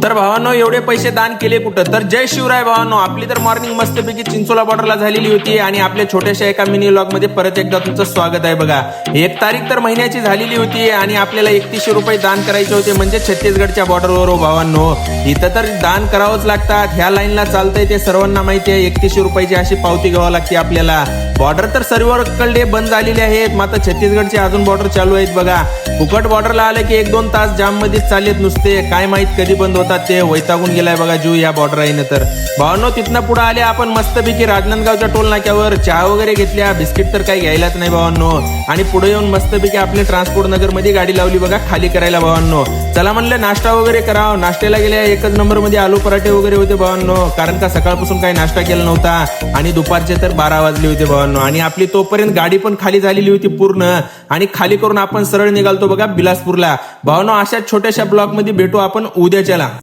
तर भावांनो एवढे पैसे दान केले कुठं, तर जय शिवराय भावांनो. आपली तर मॉर्निंग मस्तपैकी चिंचोला बॉर्डरला झालेली होती आणि आपल्या छोट्याशा एका मिनी व्लॉग मध्ये परत एकदा तुमचं स्वागत आहे. बघा 1 तारीख तर महिन्याची झालेली होती आणि आपल्याला 3100 रुपये दान करायचे होते, म्हणजे छत्तीसगडच्या बॉर्डरवर. भावांनो इथं तर दान करावंच लागतात, ह्या लाईनला चालतंय ते सर्वांना माहिती आहे. 3100 रुपयाची अशी पावती घ्यावी लागते आपल्याला. बॉर्डर तर सर्वकडे बंद झालेले आहेत, मात्र छत्तीसगडचे अजून बॉर्डर चालू आहेत. बघा फुकट बॉर्डरला आले की 1-2 तास जाम मध्येच चाललेत नुसते, काय माहित कधी बंद होतात ते. वैतागून गेलाय बघा जीव या बॉर्डर आहे. तर भावांनो तिथनं पुढे आले आपण मस्तपैकी राजनांदगावच्या टोल नाक्यावर. चहा वगैरे घेतल्या, बिस्किट तर काही घ्यायलाच नाही भावांनो. आणि पुढे येऊन मस्तपैकी आपले ट्रान्सपोर्ट नगर मध्ये गाडी लावली बघा खाली करायला भावांनो. चला म्हणलं नाश्ता वगैरे करावं. नाश्त्याला गेल्या एकच नंबर मध्ये आलू पराठे वगैरे होते भावांनो, कारण का सकाळपासून काही नाश्ता केला नव्हता आणि दुपारचे तर 12 वाजले होते भावांनो. आणि आपली तोपर्यंत गाडी पण खाली झालेली होती पूर्ण, आणि खाली करून आपण सरळ निघालतो बघा बिलासपूरला. भावांनो अशा छोट्याशा ब्लॉक मध्ये भेटू आपण उद्याच्याला.